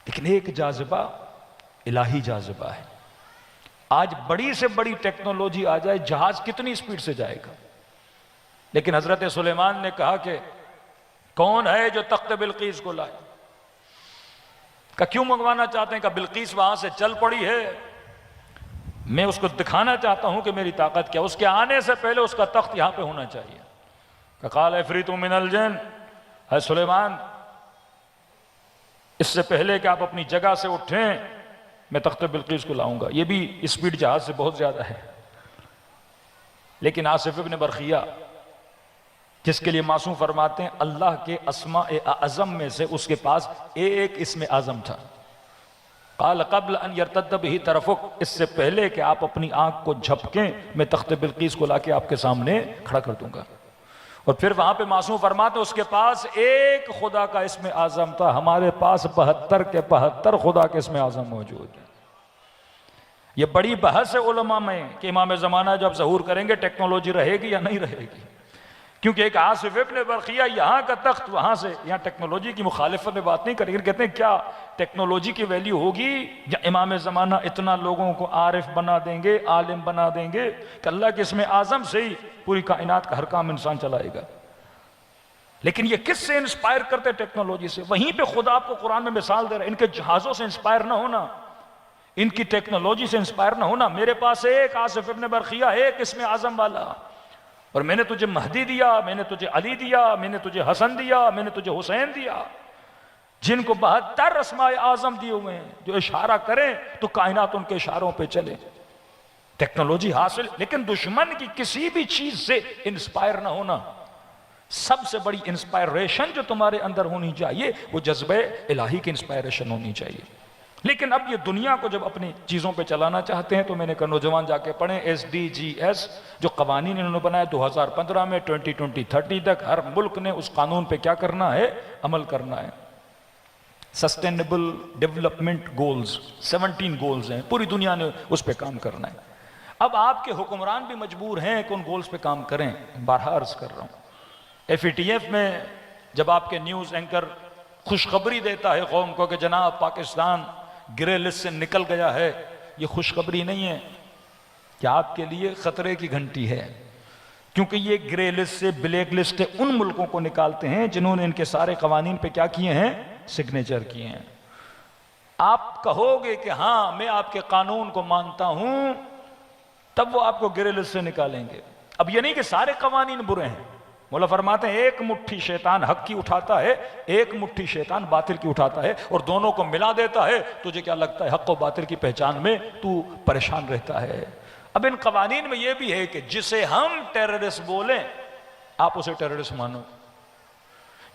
لیکن ایک جاذبہ الہی جاذبہ ہے. آج بڑی سے بڑی ٹیکنالوجی آ جائے، جہاز کتنی سپیڈ سے جائے گا، لیکن حضرت سلیمان نے کہا کہ کون ہے جو تخت بلقیس کو لائے؟ کہ کیوں منگوانا چاہتے ہیں؟ کہ بلقیس وہاں سے چل پڑی ہے، میں اس کو دکھانا چاہتا ہوں کہ میری طاقت کیا. اس کے آنے سے پہلے اس کا تخت یہاں پہ ہونا چاہیے. کہ قال عفریت من الجن، ہے سلیمان اس سے پہلے کہ آپ اپنی جگہ سے اٹھیں میں تخت بلقیس کو لاؤں گا. یہ بھی اسپیڈ جہاز سے بہت زیادہ ہے. لیکن آصف ابن برخیہ جس کے لیے معصوم فرماتے ہیں اللہ کے اسماء اعظم میں سے اس کے پاس ایک اسم اعظم تھا. قال قبل ان یرتد به طرفک، اس سے پہلے کہ آپ اپنی آنکھ کو جھپکیں میں تخت بلقیس کو لا کے آپ کے سامنے کھڑا کر دوں گا. اور پھر وہاں پہ معصوم فرماتے ہیں اس کے پاس ایک خدا کا اسم اعظم تھا، ہمارے پاس 72 کے 72 خدا کے اسم اعظم موجود ہیں. یہ بڑی بحث ہے علماء میں کہ امام زمانہ جب ظہور کریں گے ٹیکنالوجی رہے گی یا نہیں رہے گی. کیونکہ ایک آصف ابن برخیہ یہاں کا تخت وہاں سے، یہاں ٹیکنالوجی کی مخالفت میں بات نہیں کریں گے، کہتے ہیں کیا ٹیکنالوجی کی ویلیو ہوگی یا امام زمانہ اتنا لوگوں کو عارف بنا دیں گے، عالم بنا دیں گے کہ اللہ کے اسم اعظم سے ہی پوری کائنات کا ہر کام انسان چلائے گا. لیکن یہ کس سے انسپائر کرتے؟ ٹیکنالوجی سے. وہیں پہ خدا آپ کو قرآن میں مثال دے رہا ہے. ان کے جہازوں سے انسپائر نہ ہونا، ان کی ٹیکنالوجی سے انسپائر نہ ہونا. میرے پاس ایک آصف ابن برخیہ ایک اسم اعظم والا، اور میں نے تجھے مہدی دیا، میں نے تجھے علی دیا، میں نے تجھے حسن دیا، میں نے تجھے حسین دیا، جن کو 72 اسماء اعظم دیے ہوئے ہیں. جو اشارہ کریں تو کائنات ان کے اشاروں پہ چلے. ٹیکنالوجی حاصل، لیکن دشمن کی کسی بھی چیز سے انسپائر نہ ہونا. سب سے بڑی انسپائریشن جو تمہارے اندر ہونی چاہیے وہ جذبہ الہی کی انسپائریشن ہونی چاہیے. لیکن اب یہ دنیا کو جب اپنی چیزوں پہ چلانا چاہتے ہیں تو میں نے کہا نوجوان جا کے پڑھیں SDGs جو قوانین انہوں نے بنائے 2015 میں 2030 تک ہر ملک نے اس قانون پہ کیا کرنا ہے؟ عمل کرنا ہے. سسٹینیبل ڈیولپمنٹ گولز 17 گولز ہیں، پوری دنیا نے اس پہ کام کرنا ہے. اب آپ کے حکمران بھی مجبور ہیں کہ ان گولز پہ کام کریں. بارہا عرض کر رہا ہوں FATF میں جب آپ کے نیوز اینکر خوشخبری دیتا ہے قوم کو کہ جناب پاکستان گرے لسٹ سے نکل گیا ہے، یہ خوشخبری نہیں ہے، کہ آپ کے لیے خطرے کی گھنٹی ہے. کیونکہ یہ گرے لسٹ سے بلیک لسٹ سے ان ملکوں کو نکالتے ہیں جنہوں نے ان کے سارے قوانین پہ کیا کیے ہیں؟ سگنیچر کیے ہیں. آپ کہو گے کہ ہاں میں آپ کے قانون کو مانتا ہوں، تب وہ آپ کو گرے لسٹ سے نکالیں گے. اب یہ نہیں کہ سارے قوانین برے ہیں. مولا فرماتے ہیں ایک مٹھی شیطان حق کی اٹھاتا ہے، ایک مٹھی شیطان باطل کی اٹھاتا ہے، اور دونوں کو ملا دیتا ہے. تجھے کیا لگتا ہے حق و باطل کی پہچان میں تو پریشان رہتا ہے. اب ان قوانین میں یہ بھی ہے کہ جسے ہم ٹیررسٹ بولیں آپ اسے ٹیررسٹ مانو،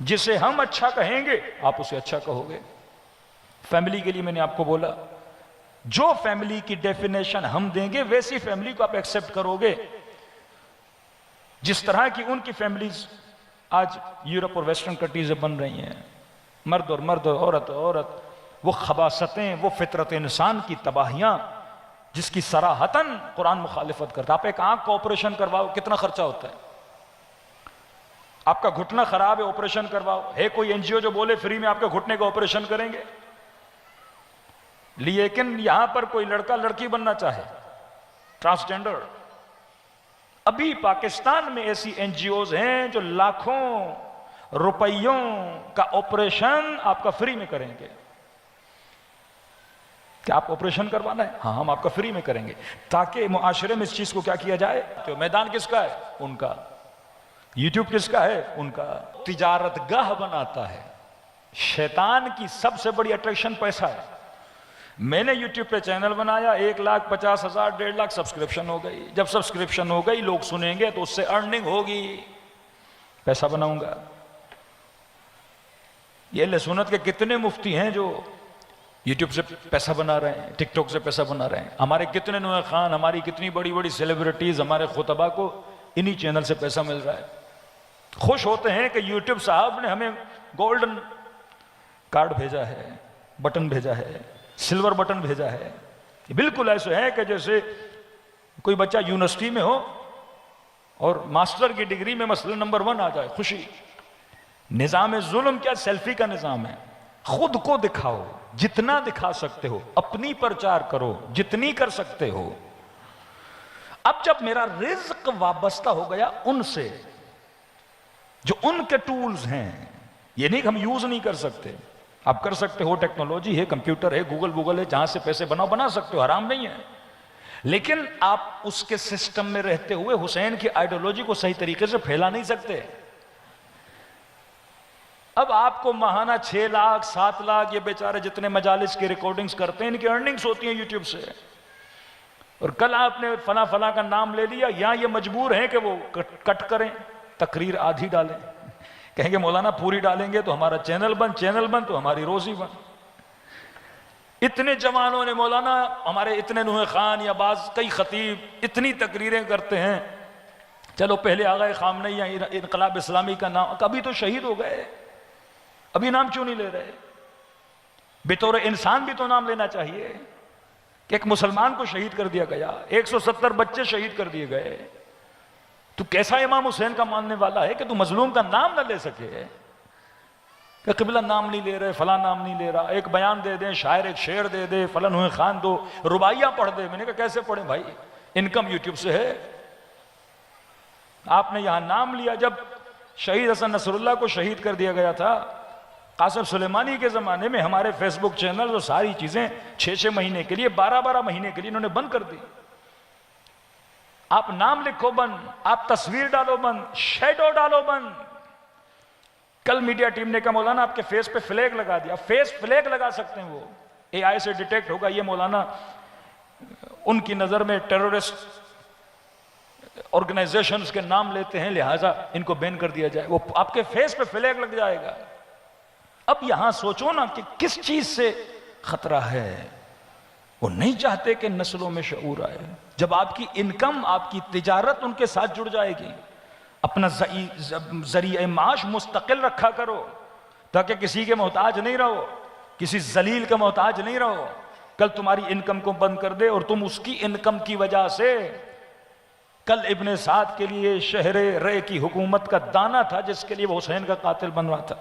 جسے ہم اچھا کہیں گے آپ اسے اچھا کہو گے. فیملی کے لیے میں نے آپ کو بولا جو فیملی کی ڈیفینیشن ہم دیں گے ویسی فیملی کو آپ ایکسپٹ کرو گے. جس طرح کی ان کی فیملیز آج یورپ اور ویسٹرن کنٹریز بن رہی ہیں، مرد اور مرد، عورت اور عورت، وہ خباثتیں، وہ فطرت انسان کی تباہیاں جس کی صراحتاً قرآن مخالفت کرتا. آپ ایک آنکھ کا آپریشن کرواؤ کتنا خرچہ ہوتا ہے؟ آپ کا گھٹنا خراب ہے آپریشن کرواؤ، ہے کوئی NGO جو بولے فری میں آپ کے گھٹنے کا آپریشن کریں گے؟ لیکن یہاں پر کوئی لڑکا لڑکی بننا چاہے ٹرانسجینڈر، ابھی پاکستان میں ایسی NGOs ہیں جو لاکھوں روپیوں کا آپریشن آپ کا فری میں کریں گے. کیا آپ آپریشن کروانا ہے؟ ہاں ہم آپ کا فری میں کریں گے، تاکہ معاشرے میں اس چیز کو کیا کیا جائے. تو میدان کس کا ہے؟ ان کا. YouTube کس کا ہے؟ ان کا. تجارت گاہ بناتا ہے. شیطان کی سب سے بڑی اٹریکشن پیسہ ہے. میں نے YouTube پہ چینل بنایا، 1,50,000 1.5 لاکھ سبسکرپشن ہو گئی. جب سبسکرپشن ہو گئی لوگ سنیں گے تو اس سے ارننگ ہوگی، پیسہ بناؤں گا. یہ اہل سنت کے کتنے مفتی ہیں جو YouTube سے پیسہ بنا رہے ہیں، ٹک ٹاک سے پیسہ بنا رہے ہیں. ہمارے کتنے نوے خان، ہماری کتنی بڑی بڑی سیلیبریٹیز، ہمارے خطبہ کو انہی چینل سے پیسہ مل رہا ہے. خوش ہوتے ہیں کہ YouTube صاحب نے ہمیں گولڈن کارڈ بھیجا ہے، بٹن بھیجا ہے، سلور بٹن بھیجا ہے. بالکل ایسے ہے کہ جیسے کوئی بچہ یونیورسٹی میں ہو اور ماسٹر کی ڈگری میں مثلا نمبر 1 آ جائے، خوشی. نظام ظلم کیا؟ سیلفی کا نظام ہے. خود کو دکھاؤ جتنا دکھا سکتے ہو، اپنی پرچار کرو جتنی کر سکتے ہو۔ اب جب میرا رزق وابستہ ہو گیا ان سے جو ان کے ٹولز ہیں، یہ نہیں کہ ہم یوز نہیں کر سکتے، آپ کر سکتے ہو، ٹیکنالوجی ہے، کمپیوٹر ہے، گوگل ہے، جہاں سے پیسے بنا سکتے ہو، حرام نہیں ہے، لیکن آپ اس کے سسٹم میں رہتے ہوئے حسین کی آئیڈیالوجی کو صحیح طریقے سے پھیلا نہیں سکتے۔ اب آپ کو ماہانہ 6 لاکھ 7 لاکھ یہ بیچارے جتنے مجالس کی ریکارڈنگز کرتے ہیں ان کی ارننگز ہوتی ہیں یوٹیوب سے، اور کل آپ نے فلاں کا نام لے لیا، یا یہ مجبور ہیں کہ وہ کٹ کریں، تقریر آدھی ڈالیں، کہیں گے مولانا پوری ڈالیں گے تو ہمارا چینل بند تو ہماری روزی بند۔ اتنے جوانوں نے مولانا ہمارے اتنے نوح خان یا بعض کئی خطیب اتنی تقریریں کرتے ہیں، چلو پہلے آغا خامنئی یا انقلاب اسلامی کا نام، کبھی تو شہید ہو گئے، ابھی نام کیوں نہیں لے رہے؟ بطور انسان بھی تو نام لینا چاہیے کہ ایک مسلمان کو شہید کر دیا گیا، 170 بچے شہید کر دیے گئے، تو کیسا امام حسین کا ماننے والا ہے کہ تو مظلوم کا نام نہ لے سکے؟ کہ قبلہ نام نہیں لے رہے، فلاں نام نہیں لے رہا، ایک بیان دے دیں، شاعر ایک شعر دے دے، فلاں نوح خان دو رباعیاں پڑھ دے۔ میں نے کہا کیسے پڑھیں بھائی، انکم یوٹیوب سے ہے۔ آپ نے یہاں نام لیا، جب شہید حسن نصر اللہ کو شہید کر دیا گیا تھا قاسم سلیمانی کے زمانے میں، ہمارے فیس بک چینل اور ساری چیزیں 6 مہینے کے لیے 12 مہینے کے لیے انہوں نے بند کر دی۔ آپ نام لکھو بند، آپ تصویر ڈالو بند، شیڈو ڈالو بند۔ کل میڈیا ٹیم نے کہا مولانا آپ کے فیس پہ فلیگ لگا دیا، فیس فلیگ لگا سکتے ہیں، وہ اے آئی سے ڈیٹیکٹ ہوگا، یہ مولانا ان کی نظر میں ٹیرورسٹ آرگنائزیشنز کے نام لیتے ہیں، لہٰذا ان کو بین کر دیا جائے، وہ آپ کے فیس پہ فلیگ لگ جائے گا۔ اب یہاں سوچو نا کہ کس چیز سے خطرہ ہے، وہ نہیں چاہتے کہ نسلوں میں شعور آئے۔ جب آپ کی انکم، آپ کی تجارت ان کے ساتھ جڑ جائے گی، اپنا ذریعہ معاش مستقل رکھا کرو تاکہ کسی کے محتاج نہیں رہو، کسی ذلیل کے محتاج نہیں رہو۔ کل تمہاری انکم کو بند کر دے اور تم اس کی انکم کی وجہ سے، کل ابن سعد کے لیے شہر رے کی حکومت کا دانہ تھا جس کے لیے وہ حسین کا قاتل بن رہا تھا۔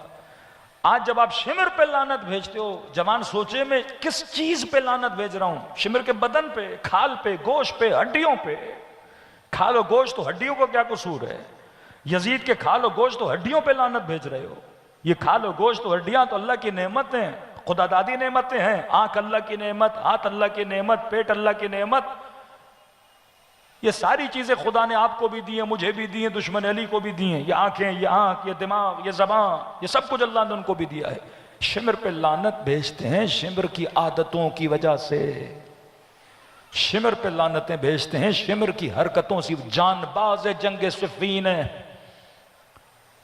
آج جب آپ شمر پہ لعنت بھیجتے ہو، جوان سوچے میں کس چیز پہ لعنت بھیج رہا ہوں؟ شمر کے بدن پہ، کھال پہ، گوشت پہ، ہڈیوں پہ۔ کھال و گوشت تو ہڈیوں کو کیا قصور ہے؟ یزید کے کھال و گوشت تو ہڈیوں پہ لعنت بھیج رہے ہو۔ یہ کھال و گوشت تو ہڈیاں تو اللہ کی نعمتیں، خدا دادی نعمتیں ہیں، آنکھ اللہ کی نعمت، ہاتھ اللہ کی نعمت، پیٹ اللہ کی نعمت، یہ ساری چیزیں خدا نے آپ کو بھی دی ہیں، مجھے بھی دی ہیں، دشمن علی کو بھی دی ہیں۔ یہ آنکھیں، یہ آنکھ، یہ دماغ، یہ زبان، یہ سب کچھ اللہ نے ان کو بھی دیا ہے۔ شمر پہ لعنت بھیجتے ہیں شمر کی عادتوں کی وجہ سے، شمر پہ لعنتیں بھیجتے ہیں شمر کی حرکتوں سے۔ جان باز جنگ صفین ہے،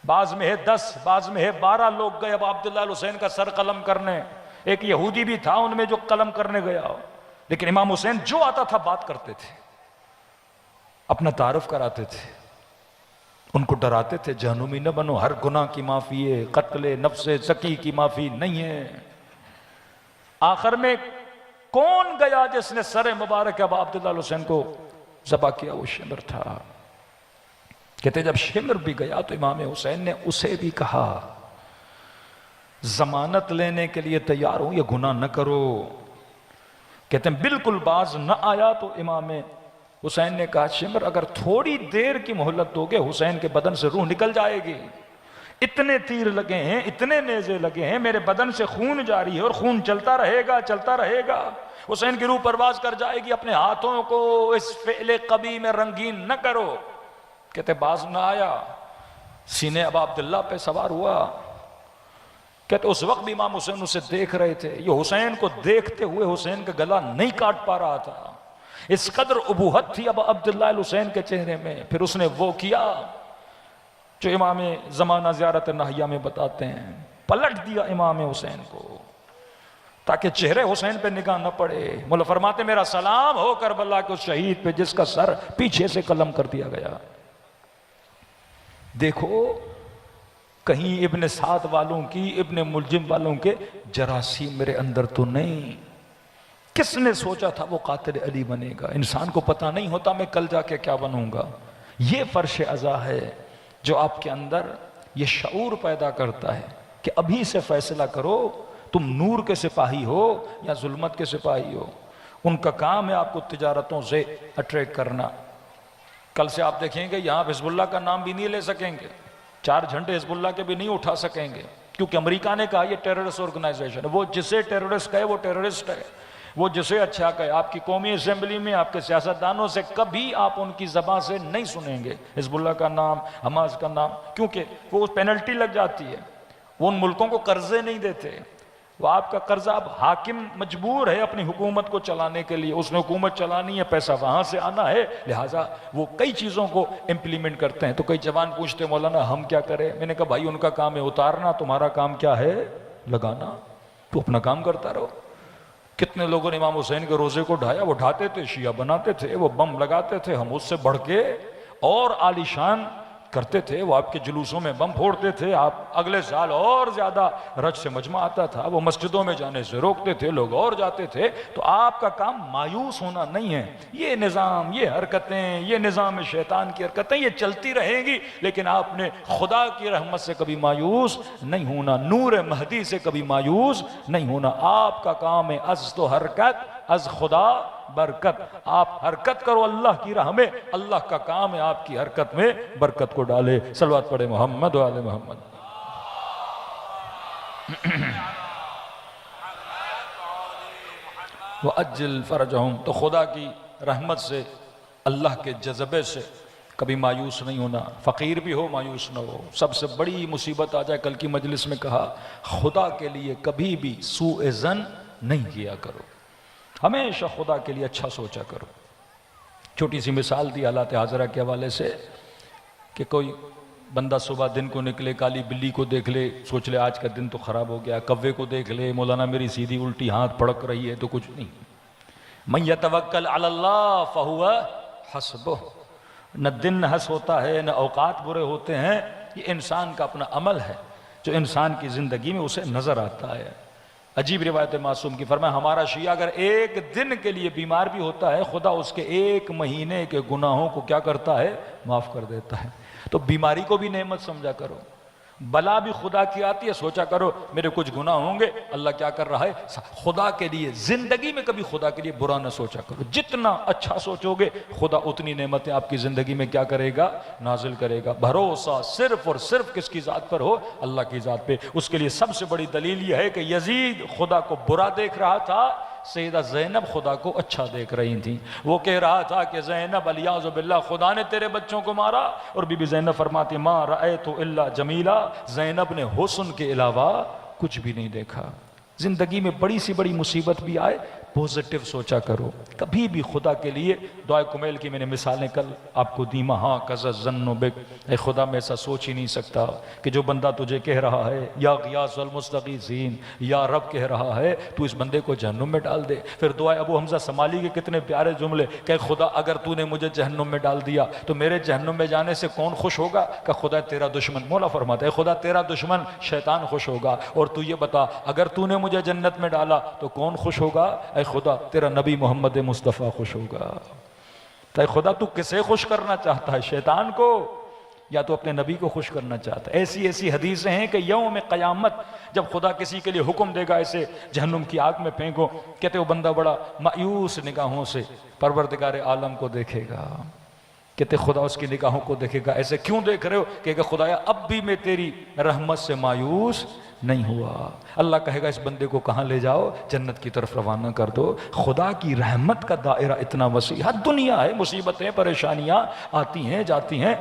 بعض میں ہے 10، بعض میں ہے 12 لوگ گئے اب عبداللہ حسین کا سر قلم کرنے۔ ایک یہودی بھی تھا ان میں جو قلم کرنے گیا، لیکن امام حسین جو آتا تھا بات کرتے تھے، اپنا تعارف کراتے تھے، ان کو ڈراتے تھے جہنمی نہ بنو، ہر گناہ کی معافی ہے، قتل نفس زکی کی معافی نہیں ہے۔ آخر میں کون گیا جس نے سر مبارک اب عبداللہ حسین کو ذبح کیا؟ وہ شمر تھا۔ کہتے جب شمر بھی گیا تو امام حسین نے اسے بھی کہا ضمانت لینے کے لیے تیار ہوں، یہ گناہ نہ کرو۔ کہتے ہیں بالکل باز نہ آیا تو امام حسین نے کہا شمر اگر تھوڑی دیر کی مہلت دو گے حسین کے بدن سے روح نکل جائے گی، اتنے تیر لگے ہیں، اتنے نیزے لگے ہیں، میرے بدن سے خون جاری ہے اور خون چلتا رہے گا چلتا رہے گا، حسین کی روح پرواز کر جائے گی، اپنے ہاتھوں کو اس فعل قبیح میں رنگین نہ کرو۔ کہتے باز نہ آیا، سینے ابا عبداللہ پہ سوار ہوا۔ کہتے اس وقت بھی امام حسین اسے دیکھ رہے تھے، یہ حسین کو دیکھتے ہوئے حسین کا گلا نہیں کاٹ پا رہا تھا، اس قدر ابوہت تھی ابا عبداللہ الحسین کے چہرے میں۔ پھر اس نے وہ کیا جو امام زمانہ زیارت ناہیہ میں بتاتے ہیں، پلٹ دیا امام حسین کو تاکہ چہرے حسین پہ نگاہ نہ پڑے۔ مولا فرماتے میرا سلام ہو کربلا کے اس شہید پہ جس کا سر پیچھے سے قلم کر دیا گیا۔ دیکھو کہیں ابن سعد والوں کی، ابن ملجم والوں کے جراثیم میرے اندر تو نہیں۔ کس نے سوچا تھا وہ قاتل علی بنے گا؟ انسان کو پتہ نہیں ہوتا میں کل جا کے کیا بنوں گا۔ یہ فرش عزا ہے جو آپ کے اندر یہ شعور پیدا کرتا ہے کہ ابھی سے فیصلہ کرو، تم نور کے سپاہی ہو یا ظلمت کے سپاہی ہو، ان کا کام ہے آپ کو تجارتوں سے اٹریکٹ کرنا۔ کل سے آپ دیکھیں گے یہاں حزب اللہ کا نام بھی نہیں لے سکیں گے، 4 جھنڈے حزب اللہ کے بھی نہیں اٹھا سکیں گے، کیونکہ امریکہ نے کہا یہ ٹیررسٹ آرگنائزیشن ہے۔ وہ جسے ٹیررسٹ کہے وہ ٹیررسٹ ہے، وہ جسے اچھا کہے۔ آپ کی قومی اسمبلی میں آپ کے سیاستدانوں سے کبھی آپ ان کی زبان سے نہیں سنیں گے حزب اللہ کا نام، حماس کا نام، کیونکہ وہ پینلٹی لگ جاتی ہے۔ وہ ان ملکوں کو قرضے نہیں دیتے، وہ آپ کا قرضہ، اب حاکم مجبور ہے اپنی حکومت کو چلانے کے لیے، اس نے حکومت چلانی ہے، پیسہ وہاں سے آنا ہے، لہٰذا وہ کئی چیزوں کو امپلیمنٹ کرتے ہیں۔ تو کئی جوان پوچھتے مولانا ہم کیا کریں؟ میں نے کہا بھائی ان کا کام ہے اتارنا، تمہارا کام کیا ہے؟ لگانا۔ تو اپنا کام کرتا رہو۔ کتنے لوگوں نے امام حسین کے روزے کو ڈھایا، وہ ڈھاتے تھے، شیعہ بناتے تھے، وہ بم لگاتے تھے، ہم اس سے بڑھ کے اور عالی شان کرتے تھے، وہ آپ کے جلوسوں میں بم پھوڑتے تھے، آپ اگلے سال اور زیادہ رج سے مجمع آتا تھا، وہ مسجدوں میں جانے سے روکتے تھے، لوگ اور جاتے تھے۔ تو آپ کا کام مایوس ہونا نہیں ہے۔ یہ نظام، یہ حرکتیں، یہ نظام شیطان کی حرکتیں یہ چلتی رہیں گی، لیکن آپ نے خدا کی رحمت سے کبھی مایوس نہیں ہونا، نور مہدی سے کبھی مایوس نہیں ہونا۔ آپ کا کام ہے از تو حرکت، از خدا برکت۔ آپ حرکت کرو اللہ کی راہ میں، اللہ کا کام ہے آپ کی حرکت میں برکت کو ڈالے۔ صلوات پڑھے محمد و آل محمد۔ وَأَجِّلْ فَرَجَهُمْ، تو خدا کی رحمت سے، اللہ کے جذبے سے کبھی مایوس نہیں ہونا۔ فقیر بھی ہو مایوس نہ ہو۔ سب سے بڑی مصیبت آ جائے، کل کی مجلس میں کہا، خدا کے لیے کبھی بھی سوء ظن نہیں کیا کرو، ہمیشہ خدا کے لیے اچھا سوچا کرو۔ چھوٹی سی مثال دی حالات حاضرہ کے حوالے سے کہ کوئی بندہ صبح دن کو نکلے، کالی بلی کو دیکھ لے، سوچ لے آج کا دن تو خراب ہو گیا، کوے کو دیکھ لے، مولانا میری سیدھی الٹی ہاتھ پڑک رہی ہے، تو کچھ نہیں۔ من یتوکل علی اللہ فہو حسبہ، نہ دن حس ہوتا ہے، نہ اوقات برے ہوتے ہیں، یہ انسان کا اپنا عمل ہے جو انسان کی زندگی میں اسے نظر آتا ہے۔ عجیب روایت معصوم کی، فرمایا ہمارا شیعہ اگر ایک دن کے لیے بیمار بھی ہوتا ہے، خدا اس کے 1 مہینے کے گناہوں کو کیا کرتا ہے؟ معاف کر دیتا ہے۔ تو بیماری کو بھی نعمت سمجھا کرو، بلا بھی خدا کی آتی ہے، سوچا کرو میرے کچھ گناہ ہوں گے، اللہ کیا کر رہا ہے؟ خدا کے لیے زندگی میں کبھی خدا کے لیے برا نہ سوچا کرو۔ جتنا اچھا سوچو گے خدا اتنی نعمتیں آپ کی زندگی میں کیا کرے گا؟ نازل کرے گا۔ بھروسہ صرف اور صرف کس کی ذات پر ہو؟ اللہ کی ذات پہ۔ اس کے لیے سب سے بڑی دلیل یہ ہے کہ یزید خدا کو برا دیکھ رہا تھا، سیدہ زینب خدا کو اچھا دیکھ رہی تھیں۔ وہ کہہ رہا تھا کہ زینب الیاذ باللہ خدا نے تیرے بچوں کو مارا، اور بی بی زینب فرماتی ما رأیت الا جمیلا، زینب نے حسن کے علاوہ کچھ بھی نہیں دیکھا۔ زندگی میں بڑی سی بڑی مصیبت بھی آئے، پوزیٹیو سوچا کرو، کبھی بھی خدا کے لیے۔ دعائے کمیل کی میں نے مثالیں کل آپ کو دی، مہا کذا ظن بک، اے خدا میں ایسا سوچ ہی نہیں سکتا کہ جو بندہ تجھے کہہ رہا ہے یا غیاث المستغیثین، یا رب کہہ رہا ہے، تو اس بندے کو جہنم میں ڈال دے۔ پھر دعائے ابو حمزہ سمالی کے کتنے پیارے جملے کہ خدا اگر تو نے مجھے جہنم میں ڈال دیا تو میرے جہنم میں جانے سے کون خوش ہوگا؟ کہ خدا تیرا دشمن، مولا فرماتا ہے خدا تیرا دشمن شیطان خوش ہوگا، اور تو یہ بتا اگر تو نے مجھے جنت میں ڈالا تو کون خوش ہوگا؟ اے خدا تیرا نبی محمد مصطفیٰ خوش ہوگا۔ تو اے خدا تو کسے خوش کرنا چاہتا ہے؟ شیطان کو یا تو اپنے نبی کو خوش کرنا چاہتا ہے؟ ایسی ایسی حدیثیں ہیں کہ یوم قیامت جب خدا کسی کے لیے حکم دے گا ایسے جہنم کی آگ میں پھینکو، کہتے وہ بندہ بڑا مایوس نگاہوں سے پروردگار عالم کو دیکھے گا، کہتے خدا اس کی نگاہوں کو دیکھے گا، ایسے کیوں دیکھ رہے ہو؟ کہ خدایا اب بھی میں تیری رحمت سے مایوس نہیں ہوا۔ اللہ کہے گا اس بندے کو کہاں لے جاؤ؟ جنت کی طرف روانہ کر دو۔ خدا کی رحمت کا دائرہ اتنا وسیع، ہر دنیا ہے، مصیبتیں پریشانیاں آتی ہیں جاتی ہیں،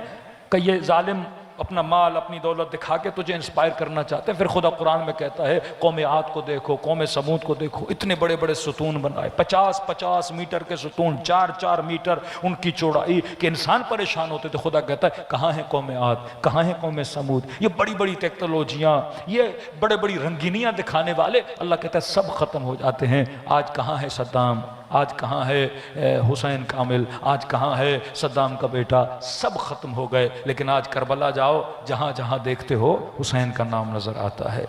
کہ یہ ظالم اپنا مال اپنی دولت دکھا کے تجھے انسپائر کرنا چاہتے ہیں۔ پھر خدا قرآن میں کہتا ہے قوم عاد کو دیکھو، قوم سمود کو دیکھو، اتنے بڑے بڑے ستون بنائے، 50 میٹر کے ستون، 4 میٹر ان کی چوڑائی، کہ انسان پریشان ہوتے تھے۔ خدا کہتا ہے کہاں ہے قوم عاد، کہاں ہے قوم سمود؟ یہ بڑی بڑی ٹیکنالوجیاں، یہ بڑے بڑی رنگینیاں دکھانے والے، اللہ کہتا ہے سب ختم ہو جاتے ہیں۔ آج کہاں ہے صدام، آج کہاں ہے حسین کامل، آج کہاں ہے صدام کا بیٹا؟ سب ختم ہو گئے۔ لیکن آج کربلا جاؤ، جہاں جہاں دیکھتے ہو حسین کا نام نظر آتا ہے۔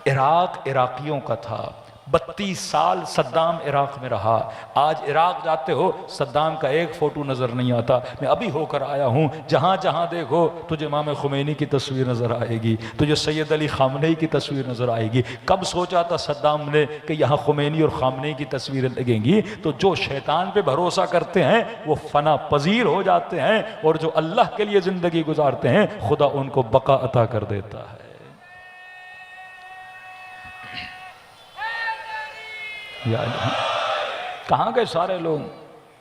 عراق عراقیوں کا تھا، 32 سال صدام عراق میں رہا، آج عراق جاتے ہو صدام کا ایک فوٹو نظر نہیں آتا۔ میں ابھی ہو کر آیا ہوں، جہاں جہاں دیکھو تجھے امام خمینی کی تصویر نظر آئے گی، تجھے سید علی خامنئی کی تصویر نظر آئے گی۔ کب سوچا تھا صدام نے کہ یہاں خمینی اور خامنئی کی تصویریں لگیں گی؟ تو جو شیطان پہ بھروسہ کرتے ہیں وہ فنا پذیر ہو جاتے ہیں، اور جو اللہ کے لیے زندگی گزارتے ہیں خدا ان کو بقا عطا کر دیتا ہے۔ کہاں گئے سارے لوگ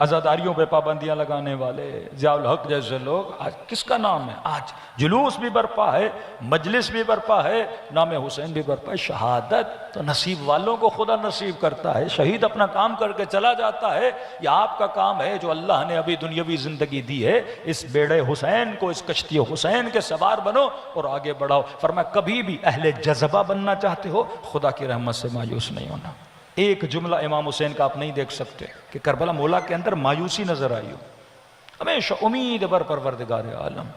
عزاداریوں پہ پابندیاں لگانے والے، ضیاء الحق جیسے لوگ؟ آج کس کا نام ہے؟ آج جلوس بھی برپا ہے، مجلس بھی برپا ہے، نام حسین بھی برپا ہے۔ شہادت تو نصیب والوں کو خدا نصیب کرتا ہے، شہید اپنا کام کر کے چلا جاتا ہے۔ یہ آپ کا کام ہے جو اللہ نے ابھی دنیاوی زندگی دی ہے، اس بیڑے حسین کو، اس کشتی حسین کے سوار بنو اور آگے بڑھاؤ۔ فرمایا کبھی بھی اہل جذبہ بننا چاہتے ہو خدا کی رحمت سے مایوس نہیں ہونا۔ ایک جملہ امام حسین کا آپ نہیں دیکھ سکتے کہ کربلا مولا کے اندر مایوسی نظر آئی ہو، ہمیشہ امید بر پروردگار عالم،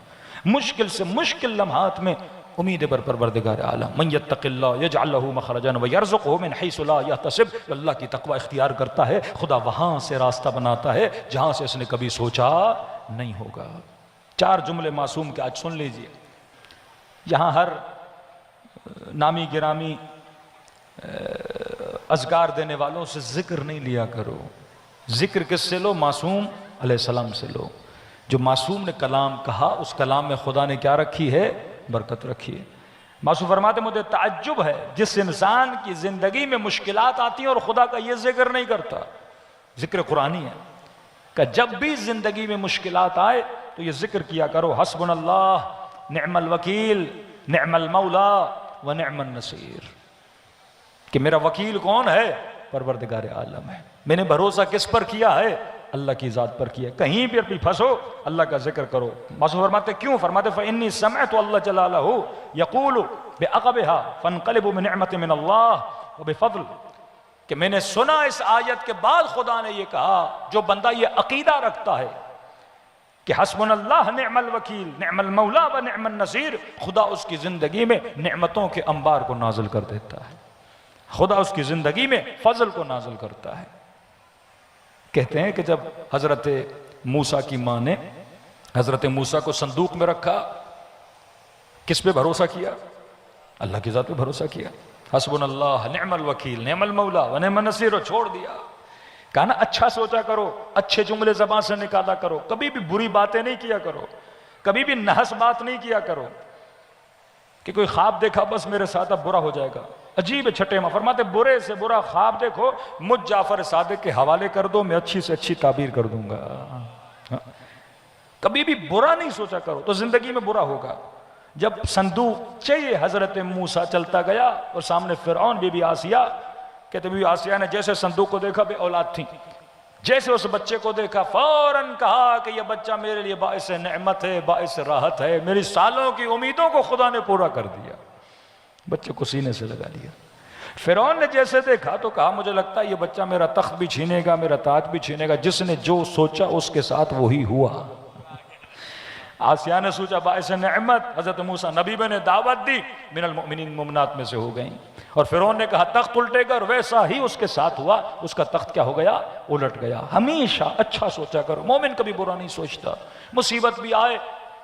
مشکل سے مشکل لمحات میں امید بر پروردگار عالم۔ من یتق اللہ یجعل لہ مخرجا ویرزقہ من حیث لا یحتسب، اللہ کی تقوی اختیار کرتا ہے خدا وہاں سے راستہ بناتا ہے جہاں سے اس نے کبھی سوچا نہیں ہوگا۔ 4 جملے معصوم کے آج سن لیجئے۔ یہاں ہر نامی گرامی اذکار دینے والوں سے ذکر نہیں لیا کرو۔ ذکر کس سے لو؟ معصوم علیہ السلام سے لو۔ جو معصوم نے کلام کہا اس کلام میں خدا نے کیا رکھی ہے؟ برکت رکھی ہے۔ معصوم فرماتے مجھے تعجب ہے جس انسان کی زندگی میں مشکلات آتی ہیں اور خدا کا یہ ذکر نہیں کرتا۔ ذکر قرآنی ہے کہ جب بھی زندگی میں مشکلات آئے تو یہ ذکر کیا کرو، حسبنا اللہ نعم الوکیل نعم المولا و نعم النصیر، کہ میرا وکیل کون ہے؟ پروردگار عالم ہے۔ میں نے بھروسہ کس پر کیا ہے؟ اللہ کی ذات پر کیا ہے۔ کہیں بھی بھی پھنسو اللہ کا ذکر کرو۔ معصوم فرماتے کیوں؟ فرماتے فإنی سمعت اللہ جلالہ یقول بعقبها فانقلب بنعمت من اللہ وبفضل، کہ میں نے سنا اس آیت کے بعد خدا نے یہ کہا، جو بندہ یہ عقیدہ رکھتا ہے کہ حسبنا اللہ نعم الوکیل نعم المولا و نعم النصیر، خدا اس کی زندگی میں نعمتوں کے انبار کو نازل کر دیتا ہے، خدا اس کی زندگی میں فضل کو نازل کرتا ہے۔ کہتے ہیں کہ جب حضرت موسیٰ کی ماں نے حضرت موسیٰ کو صندوق میں رکھا، کس پہ بھروسہ کیا؟ اللہ کی ذات پہ بھروسہ کیا۔ حسبنا اللہ نعم الوکیل نعم المولا و نعم النصیر، چھوڑ دیا۔ کہا نا اچھا سوچا کرو، اچھے جملے زبان سے نکالا کرو، کبھی بھی بری باتیں نہیں کیا کرو، کبھی بھی نحس بات نہیں کیا کرو کہ کوئی خواب دیکھا بس میرے ساتھ اب برا ہو جائے گا۔ عجیب چھٹے ماں فرماتے برے سے برا خواب دیکھو مجھ جعفر صادق کے حوالے کر دو، میں اچھی سے اچھی تعبیر کر دوں گا۔ کبھی بھی برا نہیں سوچا کرو تو زندگی میں برا ہوگا۔ جب صندوق چاہیے حضرت موسیٰ چلتا گیا اور سامنے فرعون بی بی آسیہ، کہتے بی بی آسیہ نے جیسے صندوق کو دیکھا، بے اولاد تھی، جیسے اس بچے کو دیکھا فوراً کہا کہ یہ بچہ میرے لیے باعث نعمت ہے، باعث راحت ہے، میری سالوں کی امیدوں کو خدا نے پورا کر دیا۔ بچے کو سینے سے لگا لیا۔ فرعون نے جیسے دیکھا تو کہا مجھے لگتا ہے یہ بچہ میرا تخت بھی چھینے گا، میرا تاج بھی چھینے گا۔ جس نے جو سوچا اس کے ساتھ وہی ہوا۔ آسیہ نے سوچا باعث نعمت، حضرت موسیٰ نبی نے دعوت دی، من المؤمنین مومنات میں سے ہو گئیں، اور فرعون نے کہا تخت الٹے گا، اور ویسا ہی اس کے ساتھ ہوا، اس کا تخت کیا ہو گیا؟ الٹ گیا۔ ہمیشہ اچھا سوچا کرو، مومن کبھی برا نہیں سوچتا۔ مصیبت بھی آئے،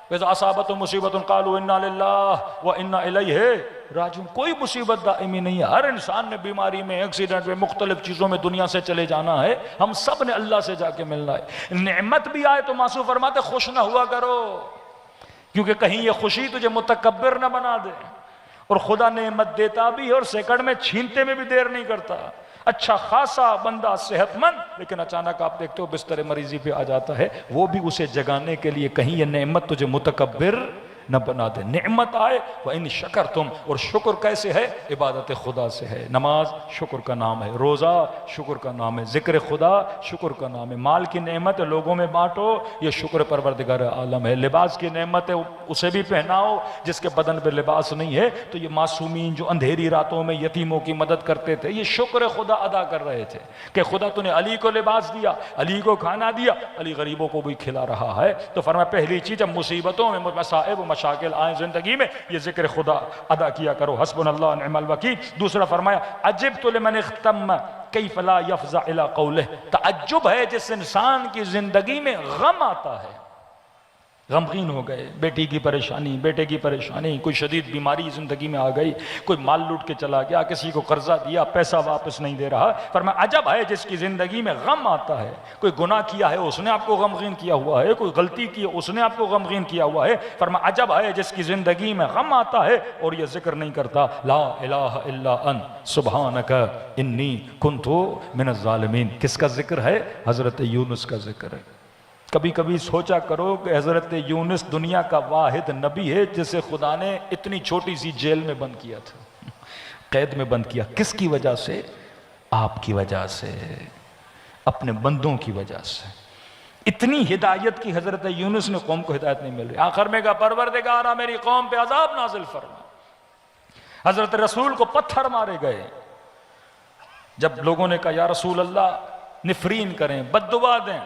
وَإِذَا أَصَابَتْهُمْ مُصِيبَةٌ قَالُوا إِنَّا لِلَّهِ وَإِنَّا إِلَيْهِ راجعون۔ کوئی مصیبت دائمی نہیں ہے، ہر انسان نے بیماری میں، ایکسیڈنٹ میں، مختلف چیزوں میں دنیا سے چلے جانا ہے، ہم سب نے اللہ سے جا کے ملنا ہے۔ نعمت بھی آئے تو معصوم فرماتے خوش نہ ہوا کرو، کیونکہ کہیں یہ خوشی تجھے متکبر نہ بنا دے، اور خدا نعمت دیتا بھی اور سیکنڈ میں چھینتے میں بھی دیر نہیں کرتا۔ اچھا خاصا بندہ صحت مند، لیکن اچانک آپ دیکھتے ہو بستر مریضی پہ آ جاتا ہے، وہ بھی اسے جگانے کے لیے کہیں یہ نعمت تجھے متکبر نہ بنا دے۔ نعمت آئے وَإِن شَكَرْتُمْ، اور شکر کیسے ہے؟ عبادت خدا سے ہے۔ نماز شکر کا نام ہے، روزہ شکر کا نام ہے، ذکر خدا شکر کا نام ہے۔ مال کی نعمت لوگوں میں بانٹو، یہ شکر پروردگار عالم ہے۔ لباس کی نعمت ہے، اسے بھی پہناؤ جس کے بدن پہ لباس نہیں ہے۔ تو یہ معصومین جو اندھیری راتوں میں یتیموں کی مدد کرتے تھے، یہ شکر خدا ادا کر رہے تھے کہ خدا تو نے علی کو لباس دیا، علی کو کھانا دیا، علی غریبوں کو بھی کھلا رہا ہے۔ تو فرمایا پہلی چیز جب مصیبتوں میں، مصائب مشاکل آئیں زندگی میں، یہ ذکر خدا ادا کیا کرو، حسبنا اللہ نعم الوکیل۔ دوسرا فرمایا عجبت لمن اختم کیف لا یفزع الی قولہ، تعجب ہے جس انسان کی زندگی میں غم آتا ہے، غمگین ہو گئے، بیٹی کی پریشانی، بیٹے کی پریشانی، کوئی شدید بیماری زندگی میں آ گئی، کوئی مال لوٹ کے چلا گیا، کسی کو قرضہ دیا پیسہ واپس نہیں دے رہا، فرمایا عجب ہے جس کی زندگی میں غم آتا ہے، کوئی گناہ کیا ہے اس نے آپ کو غمگین کیا ہوا ہے، کوئی غلطی کی اس نے آپ کو غمگین کیا ہوا ہے، فرمایا عجب ہے جس کی زندگی میں غم آتا ہے اور یہ ذکر نہیں کرتا لا الہ الا انت سبحانک انی کنت من الظالمین۔ کس کا ذکر ہے؟ حضرت یونس کا ذکر ہے۔ کبھی کبھی سوچا کرو کہ حضرت یونس دنیا کا واحد نبی ہے جسے خدا نے اتنی چھوٹی سی جیل میں بند کیا تھا، قید میں بند کیا، کس کی وجہ سے؟ آپ کی وجہ سے، اپنے بندوں کی وجہ سے۔ اتنی ہدایت کی حضرت یونس نے، قوم کو ہدایت نہیں مل رہی، آخر میں کہا پروردگارا میری قوم پہ عذاب نازل فرما۔ حضرت رسول کو پتھر مارے گئے، جب لوگوں نے کہا یا رسول اللہ نفرین کریں، بد دعا دیں،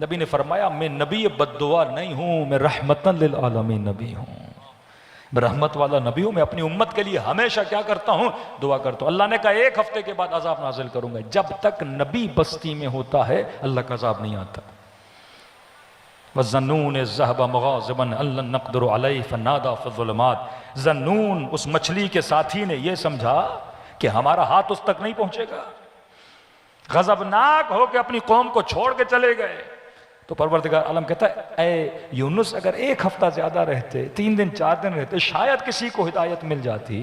نبی نے فرمایا میں نبی بد دعا نہیں ہوں، میں رحمتاً للعالمین نبی ہوں، میں رحمت والا نبی ہوں، میں اپنی امت کے لیے ہمیشہ کیا کرتا ہوں؟ دعا کرتا ہوں۔ اللہ نے کہا ایک ہفتے کے بعد عذاب نازل کروں گا۔ جب تک نبی بستی میں ہوتا ہے اللہ کا عذاب نہیں آتا۔ وَالظَّنُّونِ الذَّهَبَ مُغَاضِبًا أَن لَّن نَّقْدِرَ عَلَيْهِ فَنَادَىٰ فِي الظُّلُمَاتِ، ذنون اس مچھلی کے ساتھی نے یہ سمجھا کہ ہمارا ہاتھ اس تک نہیں پہنچے گا، غضبناک ہو کے اپنی قوم کو چھوڑ کے چلے گئے۔ تو پروردگار عالم کہتا ہے اے یونس اگر ایک ہفتہ زیادہ رہتے، 3 دن 4 دن رہتے، شاید کسی کو ہدایت مل جاتی،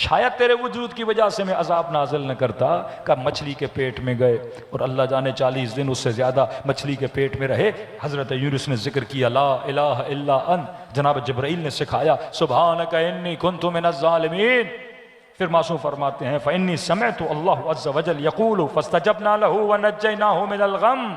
شاید تیرے وجود کی وجہ سے میں عذاب نازل نہ کرتا۔ کہ مچھلی کے پیٹ میں گئے اور اللہ جانے 40 دن اس سے زیادہ مچھلی کے پیٹ میں رہے۔ حضرت یونس نے ذکر کیا لا الہ الا انت، جناب جبرائیل نے سکھایا سبحانک انی کنت من الظالمین۔ پھر معصوم فرماتے ہیں فإنی سمعت اللہ عز وجل یقول فاستجبنا له ونجیناہ من الغم،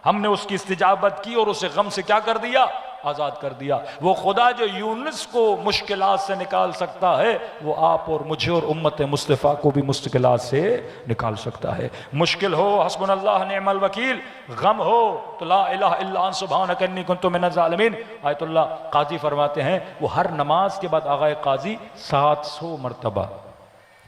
ہم نے اس کی استجابت کی اور اسے غم سے کیا کر دیا؟ آزاد کر دیا۔ وہ خدا جو یونس کو مشکلات سے نکال سکتا ہے وہ آپ اور مجھے اور امت مصطفیٰ کو بھی مشکلات سے نکال سکتا ہے۔ مشکل ہو حسبنا اللہ نعم الوکیل، غم ہو تو لا الہ الا انت سبحانک انی کنت من الظالمین۔ آیت اللہ قاضی فرماتے ہیں وہ ہر نماز کے بعد آغا قاضی 700 مرتبہ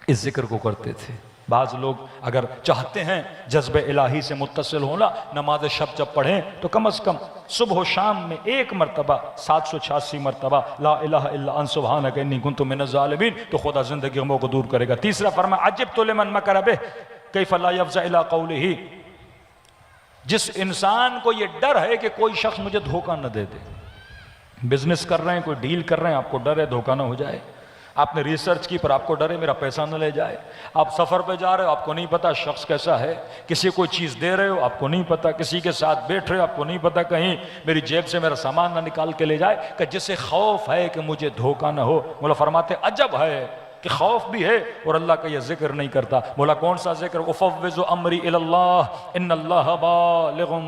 اس ذکر کو کرتے تھے۔ بعض لوگ اگر چاہتے ہیں جذب الہی سے متصل ہونا، نماز شب جب پڑھیں تو کم از کم صبح و شام میں 1 مرتبہ 786 مرتبہ لا الہ الا انت سبحانک انی کنت من الظالمین، تو خدا زندگی غموں کو دور کرے گا۔ تیسرا فرمایا عجبت لمن مکر بہ کیف لا یفزع الی قولہ، جس انسان کو یہ ڈر ہے کہ کوئی شخص مجھے دھوکہ نہ دے دے، بزنس کر رہے ہیں، کوئی ڈیل کر رہے ہیں، آپ کو ڈر ہے دھوکہ نہ ہو جائے، آپ نے ریسرچ کی پر آپ کو ڈر ہے میرا پیسہ نہ لے جائے، آپ سفر پہ جا رہے ہو آپ کو نہیں پتا شخص کیسا ہے، کسی کو چیز دے رہے ہو آپ کو نہیں پتا، کسی کے ساتھ بیٹھ رہے ہو آپ کو نہیں پتا کہیں میری جیب سے میرا سامان نہ نکال کے لے جائے، کہ جسے خوف ہے کہ مجھے دھوکہ نہ ہو۔ مولا فرماتے عجب ہے کہ خوف بھی ہے اور اللہ کا یہ ذکر نہیں کرتا۔ مولا کون سا ذکر؟ افوض امری الی اللہ ان اللہ بالغ،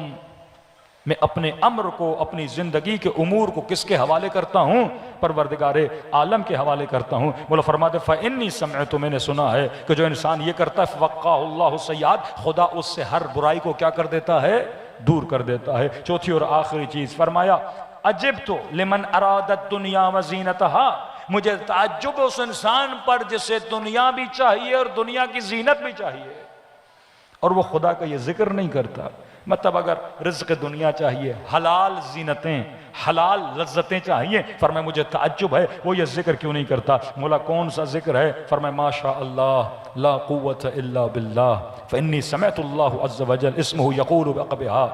میں اپنے امر کو، اپنی زندگی کے امور کو کس کے حوالے کرتا ہوں؟ پروردگار عالم کے حوالے کرتا ہوں۔ مولا فرماتے فإنی سمعت، میں نے سنا ہے کہ جو انسان یہ کرتا ہے فوقاہ اللہ السیئات، خدا اس سے ہر برائی کو کیا کر دیتا ہے؟ دور کر دیتا ہے۔ چوتھی اور آخری چیز فرمایا عجبت لمن اراد الدنیا وزینتہا، مجھے تعجب اس انسان پر جسے دنیا بھی چاہیے اور دنیا کی زینت بھی چاہیے اور وہ خدا کا یہ ذکر نہیں کرتا۔ مطلب اگر رزق دنیا چاہیے، حلال زینتیں، حلال لذتیں چاہیے، فرمائے مجھے تعجب ہے وہ یہ ذکر کیوں نہیں کرتا۔ مولا کون سا ذکر ہے؟ فرمائے ما شاء اللہ لا قوت الا باللہ فإنی سمعت اللہ عز وجل اسمہ یقول بعقبہا،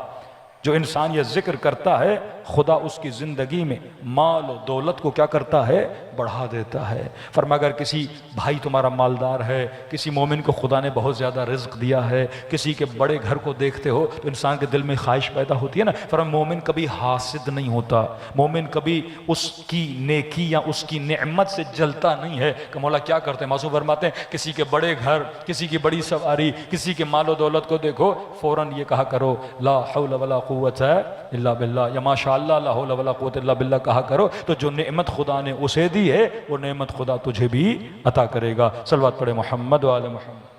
جو انسان یہ ذکر کرتا ہے خدا اس کی زندگی میں مال و دولت کو کیا کرتا ہے؟ بڑھا دیتا ہے۔ فرمایا اگر کسی بھائی تمہارا مالدار ہے، کسی مومن کو خدا نے بہت زیادہ رزق دیا ہے، کسی کے بڑے گھر کو دیکھتے ہو تو انسان کے دل میں خواہش پیدا ہوتی ہے نا۔ فرمایا مومن کبھی حاسد نہیں ہوتا، مومن کبھی اس کی نیکی یا اس کی نعمت سے جلتا نہیں ہے کہ مولا کیا کرتے ہیں۔ معصوم فرماتے ہیں کسی کے بڑے گھر، کسی کی بڑی سواری، کسی کے مال و دولت کو دیکھو فوراً یہ کہا کرو لا حول ولا قوت الا باللہ، یا ماشاء اللہ لا حول ولا قوت الا باللہ کہا کرو، تو جو نعمت خدا نے اسے دی ہے وہ نعمت خدا تجھے بھی عطا کرے گا۔ صلوات پڑھے محمد و آل محمد۔